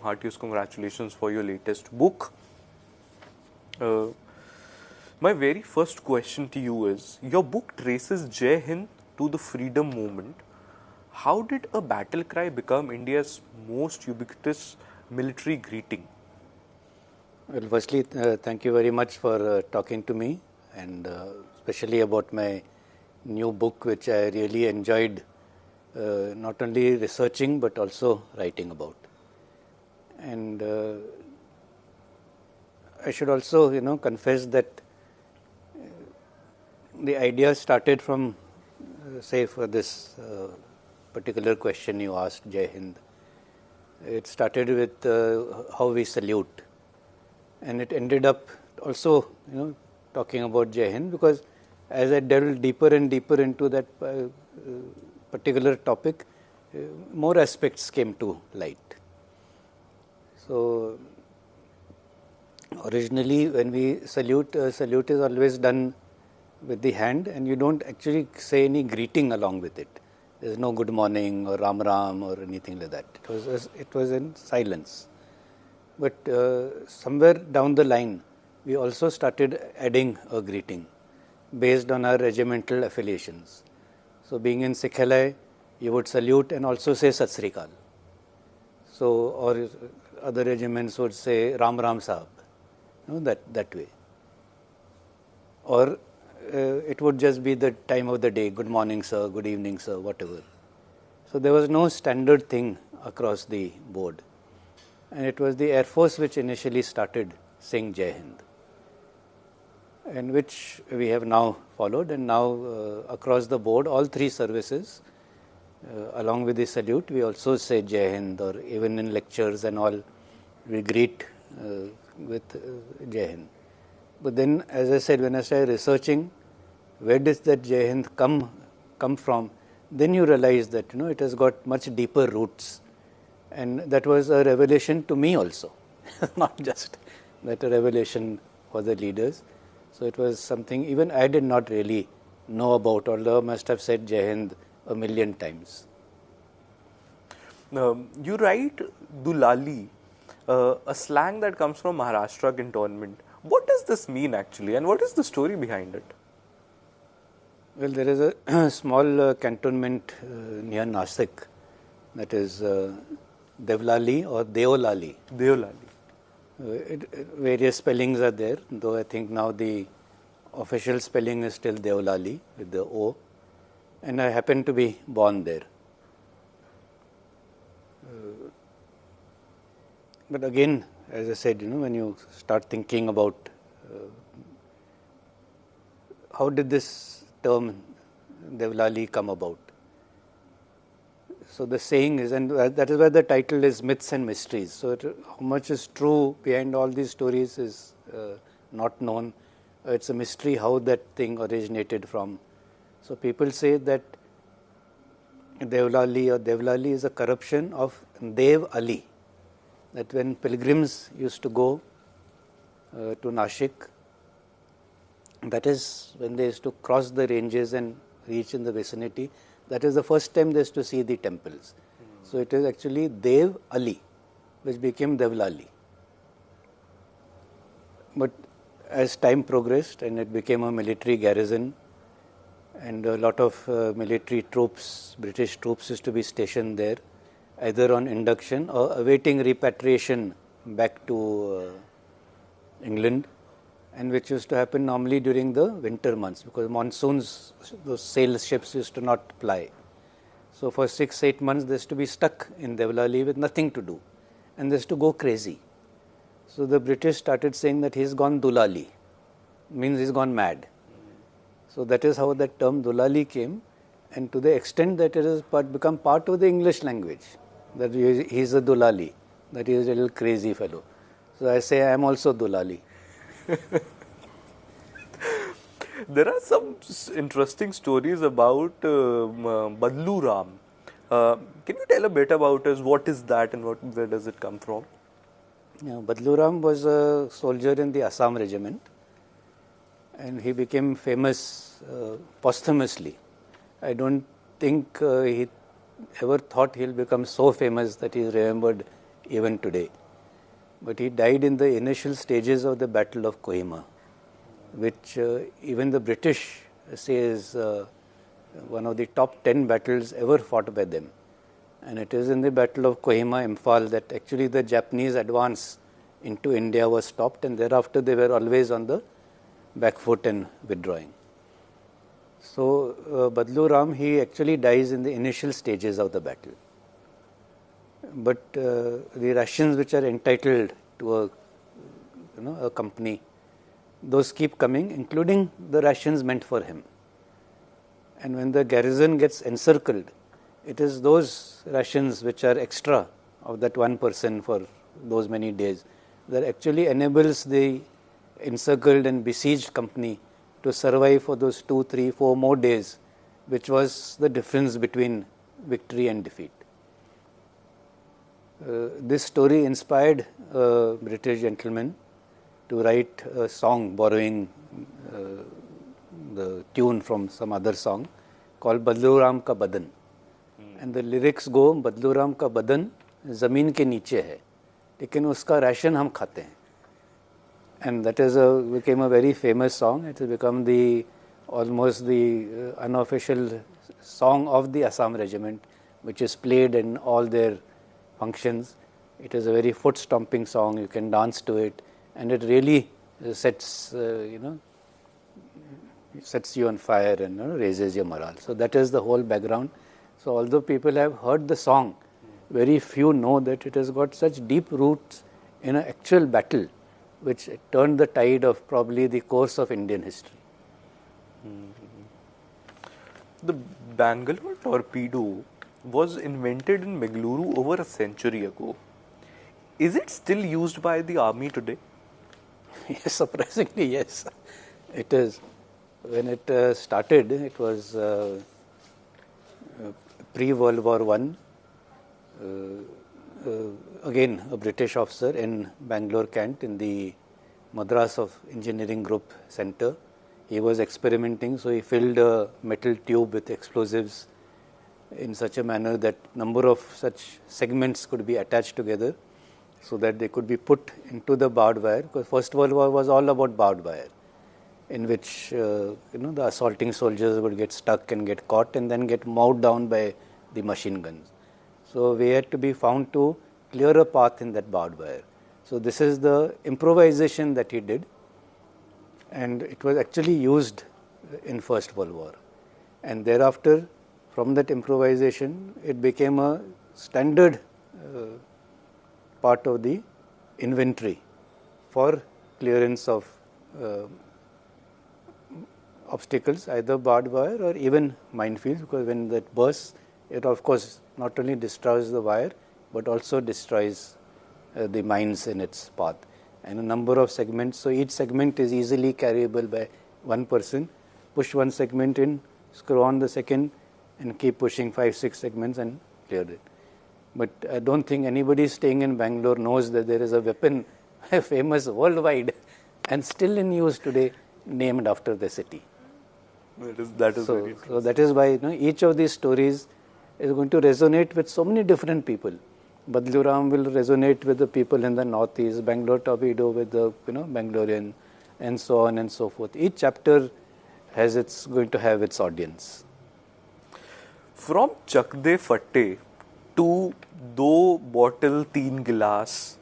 heartiest congratulations for your latest book. My very first question to you is, your book traces Jai Hind to the freedom movement. How did a battle cry become India's most ubiquitous military greeting? Well, firstly, thank you very much for talking to me, and especially about my new book, which I really enjoyed not only researching but also writing about. And I should also, confess that the idea started from, say, for this particular question you asked, Jai Hind. It started with how we salute, and it ended up also, talking about Jai Hind, because as I delved deeper and deeper into that particular topic, more aspects came to light. So, originally, when we salute, salute is always done with the hand, and you don't actually say any greeting along with it. There is no good morning or Ram Ram or anything like that. It was in silence. But somewhere down the line, we also started adding a greeting based on our regimental affiliations. So, being in Sikhalai, you would salute and also say Sat Sri Akal. So, or other regiments would say Ram Ram Sahab, that way. Or it would just be the time of the day, good morning sir, good evening sir, whatever. So, there was no standard thing across the board, and it was the Air Force which initially started saying Jai Hind, and which we have now followed, and now across the board, all three services, along with the salute, we also say Jai Hind, or even in lectures and all, we greet with Jai Hind. But then, as I said, when I started researching, where does that Jai Hind come from, then you realize that it has got much deeper roots, and that was a revelation to me also, not just that a revelation for the leaders. So it was something even I did not really know about, although I must have said Jai Hind a million times. You write Dulali, a slang that comes from Maharashtra cantonment. What does this mean actually, and what is the story behind it? Well, there is a small cantonment near Nasik, that is Devlali or Deolali. Deolali. Various spellings are there, though I think now the official spelling is still Deolali with the O, and I happen to be born there. But again, as I said, when you start thinking about how did this term Devlali come about? So the saying is, and that is why the title is Myths and Mysteries. So how much is true behind all these stories is not known. It's a mystery how that thing originated from. So people say that Devlali is a corruption of Dev Ali. That when pilgrims used to go to Nashik, that is when they used to cross the ranges and reach in the vicinity, that is the first time they used to see the temples. So it is actually Dev Ali, which became Devlali. But as time progressed and it became a military garrison, and a lot of military troops, British troops used to be stationed there, either on induction or awaiting repatriation back to England, and which used to happen normally during the winter months, because monsoons, those sail ships used to not ply. So for 6-8 months they used to be stuck in Devlali with nothing to do, and they used to go crazy. So the British started saying that he's gone Dulali, means he's gone mad. So that is how that term Dulali came, and to the extent that it has become part of the English language, that he is a Dulali, that he is a little crazy fellow. So I say I am also Dulali. There are some interesting stories about Badluram. Can you tell a bit about us? What is that, and where does it come from? Badluram was a soldier in the Assam regiment, and he became famous posthumously. I don't think he ever thought he'll become so famous that he is remembered even today. But he died in the initial stages of the Battle of Kohima, which even the British say is one of the top 10 battles ever fought by them. And it is in the Battle of Kohima, Imphal, that actually the Japanese advance into India was stopped, and thereafter they were always on the back foot and withdrawing. So Badluram, he actually dies in the initial stages of the battle. But the rations which are entitled to a company, those keep coming, including the rations meant for him. And when the garrison gets encircled, it is those rations which are extra of that one person for those many days that actually enables the encircled and besieged company to survive for those 2, 3, 4 more days, which was the difference between victory and defeat. This story inspired a British gentleman to write a song borrowing the tune from some other song called Badluram Ka Badan. And the lyrics go, Badluram ka badan zameen ke niche hai, lekin uska ration hum khate hain. And that became a very famous song. It has become almost the unofficial song of the Assam regiment, which is played in all their functions. It is a very foot stomping song. You can dance to it, and it really sets you on fire and raises your morale. So that is the whole background. So although people have heard the song, very few know that it has got such deep roots in an actual battle, which turned the tide of probably the course of Indian history. The Bangalore torpedo was invented in Bengaluru over a century ago. Is it still used by the army today? Yes, surprisingly, yes. It is. When it started, it was pre-World War I. Again, a British officer in Bangalore, Kent, in the Madras of Engineering Group Center. He was experimenting, so he filled a metal tube with explosives in such a manner that number of such segments could be attached together so that they could be put into the barbed wire, because First World War was all about barbed wire, in which the assaulting soldiers would get stuck and get caught and then get mowed down by the machine guns. So we had to be found to clear a path in that barbed wire. So this is the improvisation that he did, and it was actually used in First World War. And thereafter, from that improvisation, it became a standard part of the inventory for clearance of obstacles, either barbed wire or even minefields, because when that bursts, it of course not only destroys the wire but also destroys the mines in its path. And a number of segments, so each segment is easily carryable by one person. Push one segment in, screw on the second, and keep pushing 5, 6 segments and clear it. But I don't think anybody staying in Bangalore knows that there is a weapon famous worldwide and still in use today, named after the city. That is so, very so that is why each of these stories is going to resonate with so many different people. Badluram will resonate with the people in the northeast, Bangalore torpedo with the Bangalorean, and so on and so forth. Each chapter has going to have its audience. From Chak De Fatte to Do Bottle Teen Glass,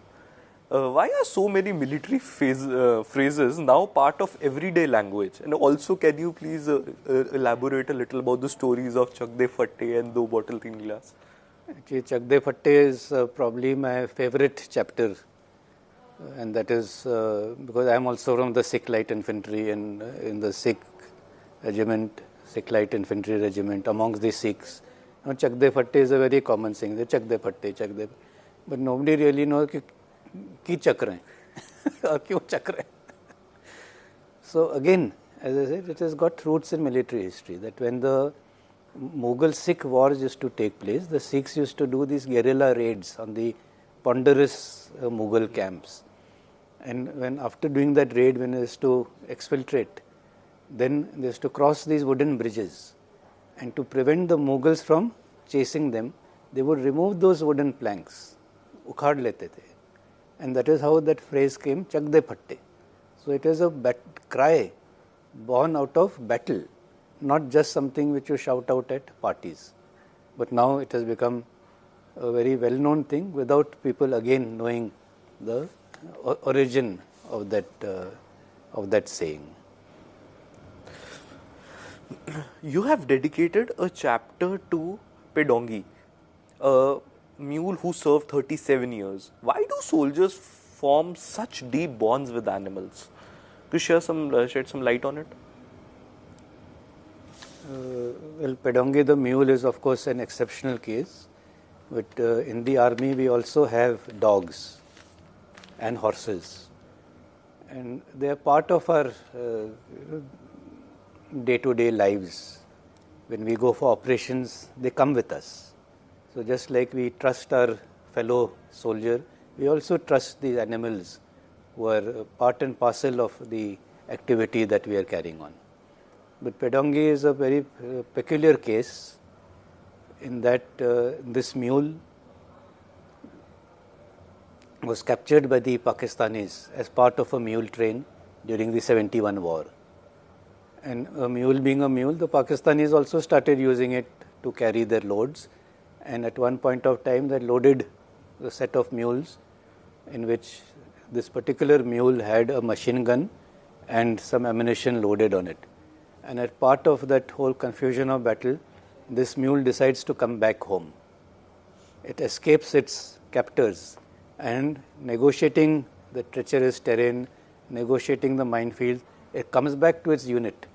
why are so many military phrases now part of everyday language? And also, can you please elaborate a little about the stories of Chak De Fatte and Do Bottle Teen Glass? Actually, Chak De Fatte is probably my favorite chapter, and that is because I am also from the Sikh Light Infantry, and in the Sikh regiment, Sikh Light Infantry regiment, amongst the Sikhs, Chak De Fatte is a very common thing. They Chak De Fatte, Chak De, but nobody really knows ki chak rahe hain or kyun chak rahe hain. So again, as I said, it has got roots in military history, that when the Mughal Sikh wars used to take place, the Sikhs used to do these guerrilla raids on the ponderous Mughal camps. And when after doing that raid, when they used to exfiltrate, then they used to cross these wooden bridges. And to prevent the Mughals from chasing them, they would remove those wooden planks, उखाड़ लेते थे. And that is how that phrase came, chak de phatte. So it is a cry born out of battle, not just something which you shout out at parties. But now it has become a very well-known thing without people again knowing the origin of that saying. You have dedicated a chapter to Pedongi, a mule who served 37 years. Why do soldiers form such deep bonds with animals? Could you shed some light on it? Well, Pedongi the mule is of course an exceptional case, but in the army we also have dogs and horses, and they are part of our day-to-day lives. When we go for operations, they come with us. So just like we trust our fellow soldier, we also trust these animals who are part and parcel of the activity that we are carrying on. But Pedongi is a very peculiar case in that this mule was captured by the Pakistanis as part of a mule train during the 71 war. And a mule being a mule, the Pakistanis also started using it to carry their loads. And at one point of time, they loaded a set of mules in which this particular mule had a machine gun and some ammunition loaded on it. And as part of that whole confusion of battle, this mule decides to come back home. It escapes its captors and negotiating the treacherous terrain, negotiating the minefield, it comes back to its unit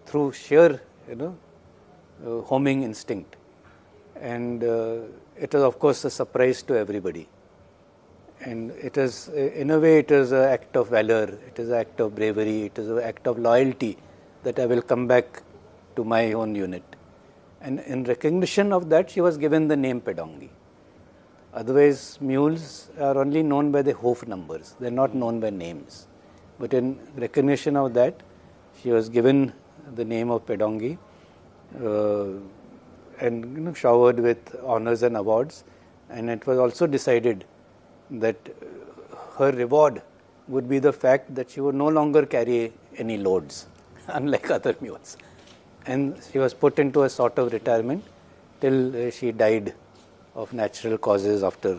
through sheer, homing instinct. And it is of course a surprise to everybody. And it is, in a way, it is an act of valor, it is an act of bravery, it is an act of loyalty that I will come back to my own unit. And in recognition of that, she was given the name Pedongi. Otherwise, mules are only known by the hoof numbers, they are not known by names. But in recognition of that, she was given the name of Pedongi and showered with honors and awards. And it was also decided that her reward would be the fact that she would no longer carry any loads, unlike other mules. And she was put into a sort of retirement till she died of natural causes after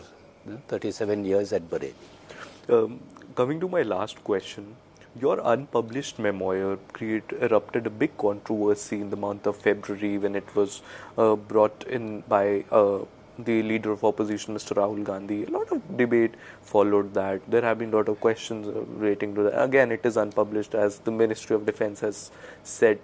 37 years at Bareilly. Coming to my last question, your unpublished memoir erupted a big controversy in the month of February when it was brought in by the leader of opposition, Mr. Rahul Gandhi. A lot of debate followed that. There have been a lot of questions relating to that. Again, it is unpublished, as the Ministry of Defence has said.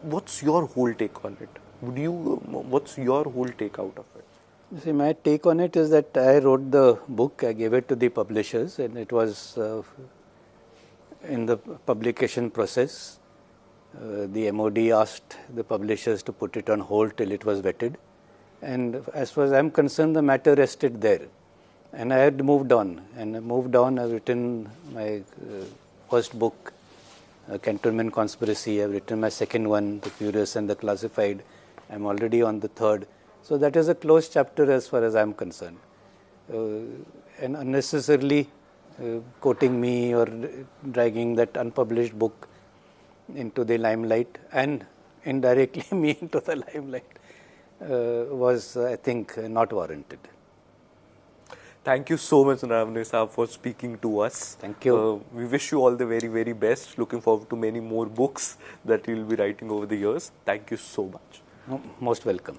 What's your whole take on it? What's your whole take out of it? You see, my take on it is that I wrote the book, I gave it to the publishers, and it was in the publication process. The MOD asked the publishers to put it on hold till it was vetted. And as far as I am concerned, the matter rested there. And I had moved on. And I moved on, I have written my first book, Cantonment Conspiracy. I have written my second one, The Curious and the Classified. I am already on the third. So that is a closed chapter as far as I am concerned. And unnecessarily quoting me or dragging that unpublished book into the limelight and indirectly me into the limelight was, I think, not warranted. Thank you so much, Naravane Saab, for speaking to us. Thank you. We wish you all the very, very best. Looking forward to many more books that you will be writing over the years. Thank you so much. Most welcome.